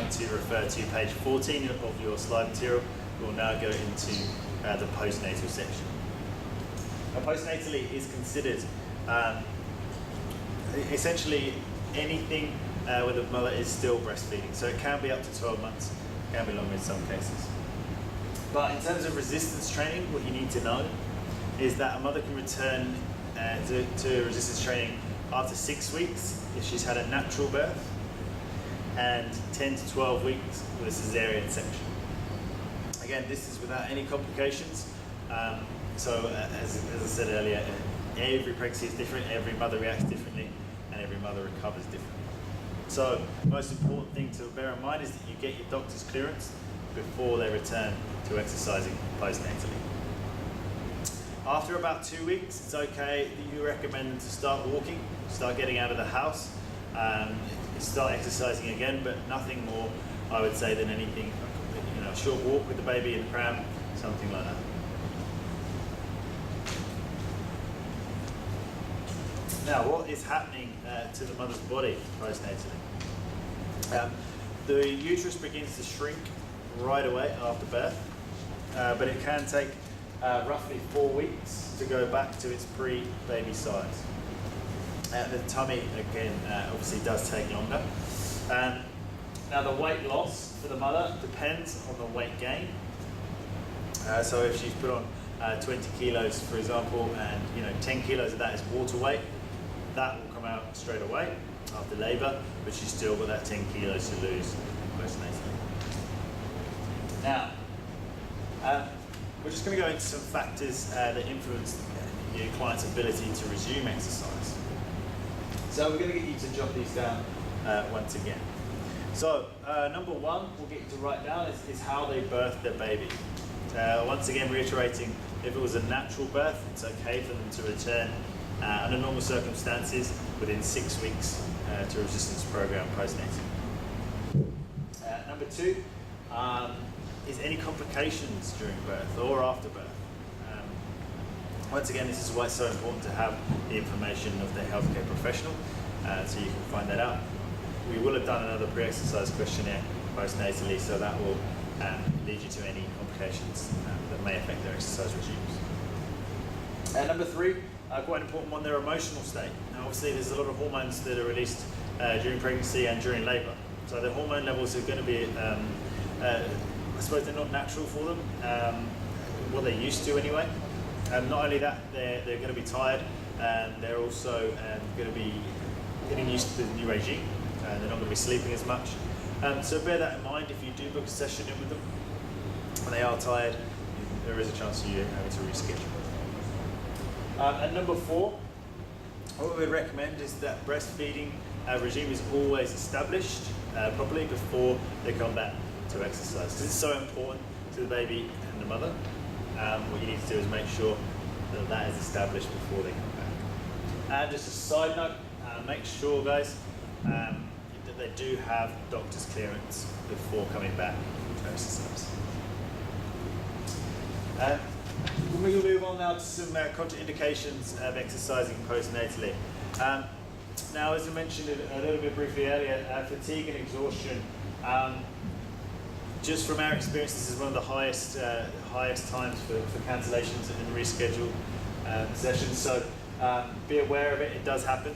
going to refer to page 14 of your slide material. We'll now go into the postnatal section. Now, postnatally is considered essentially anything where the mother is still breastfeeding. So it can be up to 12 months, can be longer in some cases. But in terms of resistance training, what you need to know is that a mother can return to resistance training after 6 weeks if she's had a natural birth, and 10 to 12 weeks with a cesarean section. Again, this is without any complications. So as I said earlier, every pregnancy is different, every mother reacts differently, and every mother recovers differently. So the most important thing to bear in mind is that you get your doctor's clearance before they return to exercising postnatally. After about 2 weeks, it's okay that you recommend to start walking, start getting out of the house, start exercising again, but nothing more, I would say, than anything, a short walk with the baby in the pram, something like that. Now, what is happening to the mother's body postnatally? The uterus begins to shrink right away after birth, but it can take roughly 4 weeks to go back to its pre-baby size. The tummy, again, obviously does take longer. Now, the weight loss for the mother depends on the weight gain. So if she's put on 20 kilos, for example, and 10 kilos of that is water weight, that will come out straight away after labour, but she's still got that 10 kilos to lose postnatally. Now, we're just going to go into some factors that influence your client's ability to resume exercise. So we're going to get you to jot these down once again. So number one, we'll get you to write down is how they birthed their baby. Once again, reiterating, if it was a natural birth, it's okay for them to return under normal circumstances within 6 weeks to a resistance program postnatally. Number two is any complications during birth or after birth. Once again, this is why it's so important to have the information of the healthcare professional, so you can find that out. We will have done another pre-exercise questionnaire postnatally, so that will lead you to any complications that may affect their exercise regimes. Number three, quite an important one, their emotional state. Now, obviously, there's a lot of hormones that are released during pregnancy and during labour. So the hormone levels are going to be, I suppose they're not natural for them, what they're used to anyway. Not only that, they're going to be tired, and they're also going to be getting used to the new regime. They're not going to be sleeping as much. So bear that in mind if you do book a session in with them. When they are tired, there is a chance of you having to reschedule. And number four, what we would recommend is that breastfeeding regime is always established properly before they come back to exercise. Because it's so important to the baby and the mother. What you need to do is make sure that that is established before they come back. And just a side note, make sure, guys, that they do have doctor's clearance before coming back to exercise. We will move on now to some contraindications of exercising postnatally. Now, as I mentioned a little bit briefly earlier, fatigue and exhaustion. Just from our experience, this is one of the highest times for cancellations and rescheduled sessions. So be aware of it. It does happen.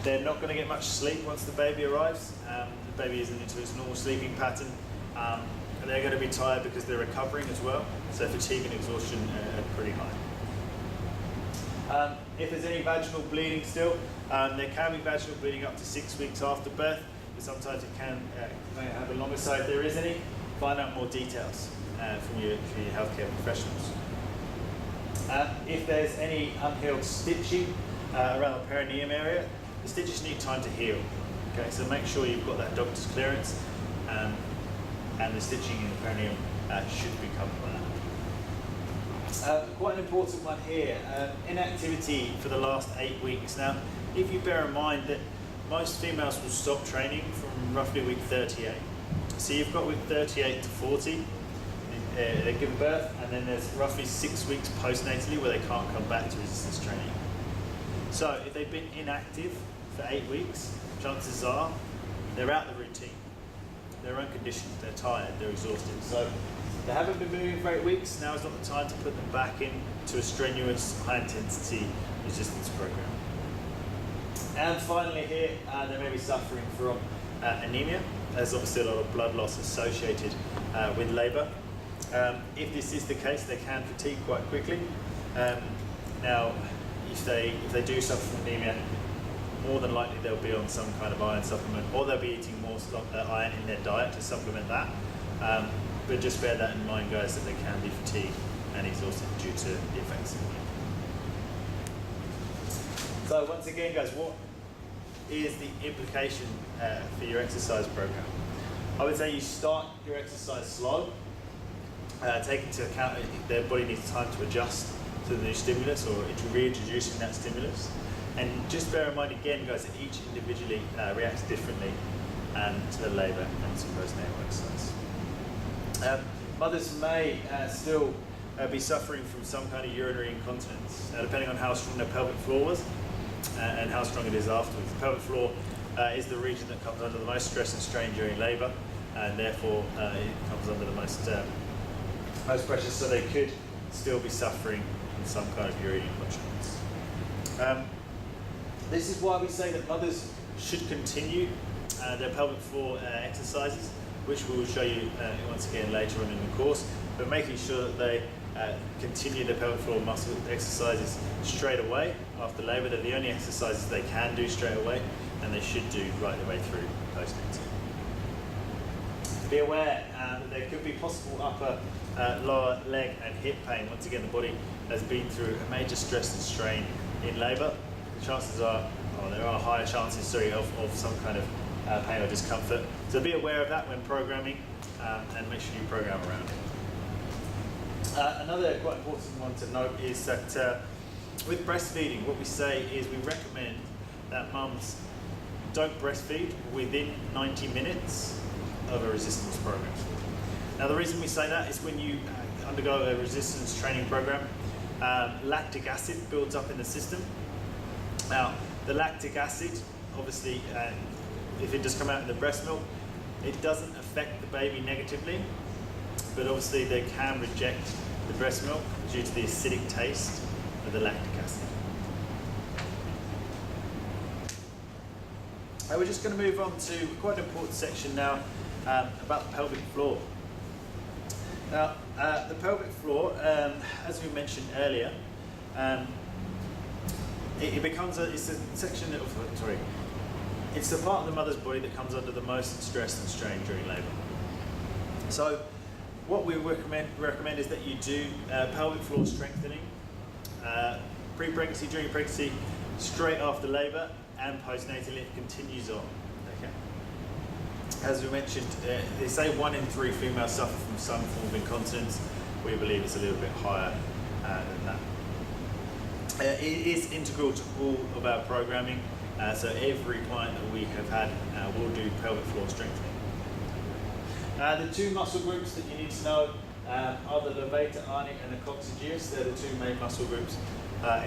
They're not going to get much sleep once the baby arrives. The baby isn't into its normal sleeping pattern. And they're going to be tired because they're recovering as well. So fatigue and exhaustion are pretty high. If there's any vaginal bleeding still, there can be vaginal bleeding up to 6 weeks after birth, but sometimes it may have a longer. So if there is any, find out more details from your healthcare professionals. If there's any unhealed stitching around the perineum area, the stitches need time to heal. Okay, so make sure you've got that doctor's clearance, and the stitching in the perineum should be covered by that. Quite an important one here, inactivity for the last 8 weeks. Now, if you bear in mind that most females will stop training from roughly week 38. So you've got week 38 to 40, they give birth, and then there's roughly 6 weeks postnatally where they can't come back to resistance training. So if they've been inactive for 8 weeks, chances are they're out of the routine. They're unconditioned, they're tired, they're exhausted. So they haven't been moving for 8 weeks. Now is not the time to put them back into a strenuous, high-intensity resistance program. And finally here, they may be suffering from anemia. There's obviously a lot of blood loss associated with labour. If this is the case, they can fatigue quite quickly. Now, if they do suffer from anemia, more than likely they'll be on some kind of iron supplement, or they'll be eating more iron in their diet to supplement that. But just bear that in mind, guys, that they can be fatigued and exhausted due to the effects of it. So once again, guys, what is the implication for your exercise program? I would say you start your exercise slow. Take into account that their body needs time to adjust to the new stimulus or reintroducing that stimulus. And just bear in mind again, guys, that each individually reacts differently to the labour and to postnatal exercise. Mothers may still be suffering from some kind of urinary incontinence, depending on how strong their pelvic floor was and how strong it is afterwards. The pelvic floor is the region that comes under the most stress and strain during labour, and therefore it comes under the most pressure, so they could still be suffering from some kind of urinary incontinence. This is why we say that mothers should continue their pelvic floor exercises, which we will show you once again later on in the course, but making sure that they continue their pelvic floor muscle exercises straight away after labour. They're the only exercises they can do straight away, and they should do right the way through postnatal. Be aware that there could be possible upper, lower leg and hip pain. Once again, the body has been through a major stress and strain in labour. The chances are, there are higher chances, of some kind of pain or discomfort. So be aware of that when programming, and make sure you program around it. Another quite important one to note is that with breastfeeding, what we say is we recommend that mums don't breastfeed within 90 minutes of a resistance program. Now the reason we say that is when you undergo a resistance training program, lactic acid builds up in the system. Now the lactic acid, obviously, if it does come out in the breast milk, it doesn't affect the baby negatively, but obviously they can reject the breast milk due to the acidic taste of the lactic acid. We're just going to move on to quite an important section now about the pelvic floor. Now, the pelvic floor, as we mentioned earlier, it's a section of, it's the part of the mother's body that comes under the most stress and strain during labour. So, what we recommend is that you do pelvic floor strengthening pre-pregnancy, during pregnancy, straight after labour, and postnatally. It continues on. Okay. As we mentioned, they say 1 in 3 females suffer from some form of incontinence. We believe it's a little bit higher than that. It is integral to all of our programming, so every client that we have had will do pelvic floor strengthening. The 2 muscle groups that you need to know are the levator ani and the coccygeus. They're the 2 main muscle groups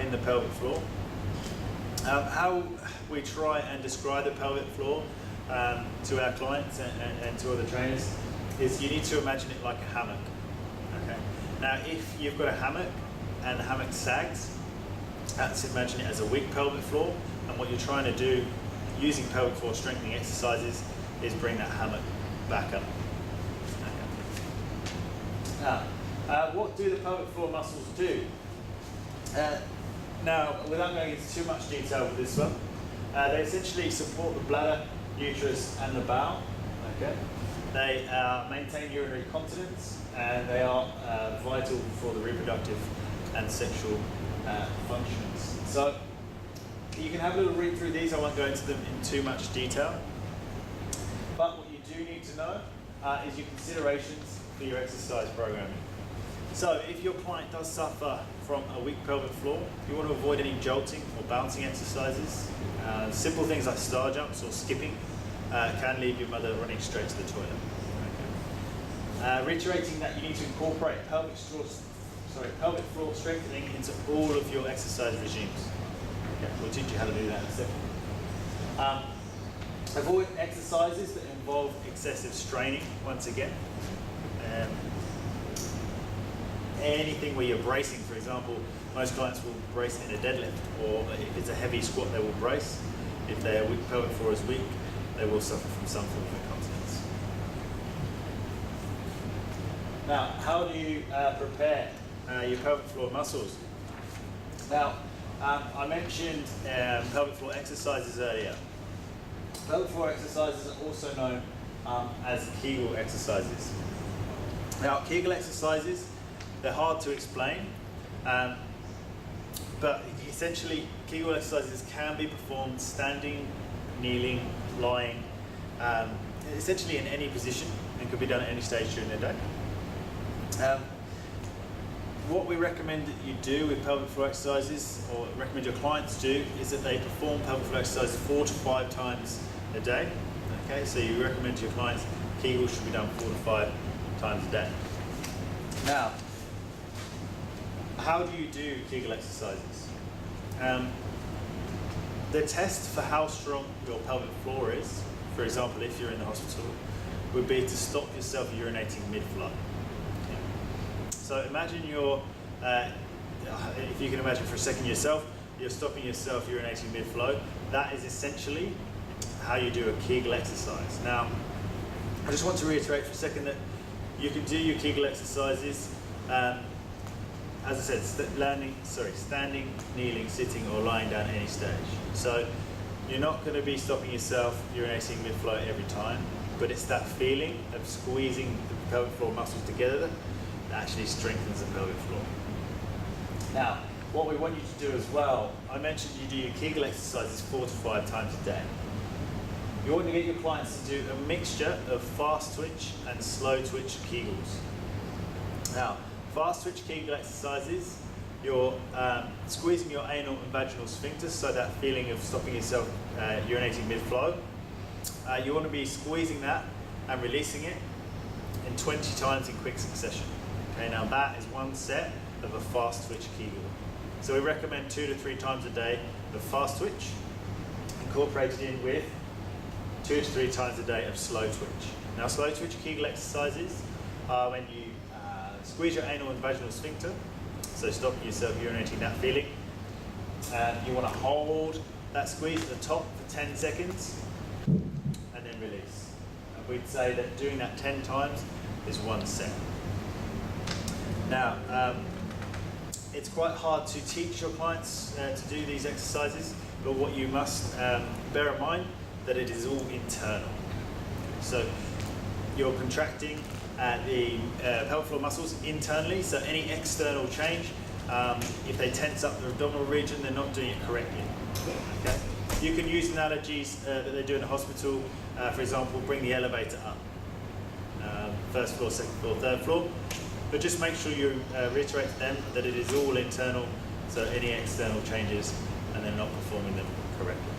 in the pelvic floor. How we try and describe the pelvic floor to our clients and to other trainers is you need to imagine it like a hammock. Okay. Now, if you've got a hammock and the hammock sags, let's imagine it as a weak pelvic floor, and what you're trying to do using pelvic floor strengthening exercises is bring that hammock back up. Okay. Now, what do the pelvic floor muscles do? Now, without going into too much detail with this one, they essentially support the bladder, uterus, and the bowel. Okay. They maintain urinary continence, and they are vital for the reproductive and sexual functions. So, you can have a little read through these. I won't go into them in too much detail. But what you do need to know is your considerations for your exercise programming. So if your client does suffer from a weak pelvic floor, you want to avoid any jolting or bouncing exercises. Simple things like star jumps or skipping can leave your mother running straight to the toilet. Okay. Reiterating that you need to incorporate pelvic floor strengthening into all of your exercise regimes. Okay, we'll teach you how to do that in a second. Avoid exercises that involve excessive straining, once again. Anything where you're bracing, for example, most clients will brace in a deadlift, or if it's a heavy squat, they will brace. If their pelvic floor is weak, they will suffer from some form of incontinence. Now, how do you prepare your pelvic floor muscles? Now, I mentioned pelvic floor exercises earlier. Pelvic floor exercises are also known as Kegel exercises. Now, Kegel exercises, they're hard to explain, but essentially Kegel exercises can be performed standing, kneeling, lying, essentially in any position, and can be done at any stage during the day. What we recommend that you do with pelvic floor exercises, or recommend your clients do, is that they perform pelvic floor exercises 4 to 5 times a day. Okay, so you recommend to your clients Kegels should be done 4 to 5 times a day. Now, how do you do Kegel exercises? The test for how strong your pelvic floor is, for example, if you're in the hospital, would be to stop yourself urinating mid-flight. Okay. So imagine if you can imagine for a second yourself, you're stopping yourself urinating mid-flow. That is essentially how you do a Kegel exercise. Now, I just want to reiterate for a second that you can do your Kegel exercises, as I said, standing, kneeling, sitting, or lying down at any stage. So you're not going to be stopping yourself urinating mid-flow every time, but it's that feeling of squeezing the pelvic floor muscles together that actually strengthens the pelvic floor. Now, what we want you to do as well, I mentioned you do your Kegel exercises 4 to 5 times a day. You want to get your clients to do a mixture of fast twitch and slow twitch Kegels. Now, fast twitch Kegel exercises, you're squeezing your anal and vaginal sphincters, so that feeling of stopping yourself urinating mid-flow. You want to be squeezing that and releasing it in 20 times in quick succession. Okay, now that is one set of a fast twitch Kegel. So we recommend 2 to 3 times a day of fast twitch, incorporated in with 2 to 3 times a day of slow twitch. Now, slow twitch Kegel exercises are when you squeeze your anal and vaginal sphincter, so stopping yourself urinating, that feeling. You want to hold that squeeze at the top for 10 seconds and then release. And we'd say that doing that 10 times is one set. Now, it's quite hard to teach your clients to do these exercises, but what you must bear in mind that it is all internal. So you're contracting the pelvic floor muscles internally, so any external change, if they tense up the abdominal region, they're not doing it correctly. Okay? You can use analogies that they do in the hospital, for example, bring the elevator up. First floor, second floor, third floor. But just make sure you reiterate to them that it is all internal, so any external changes, and they're not performing them correctly.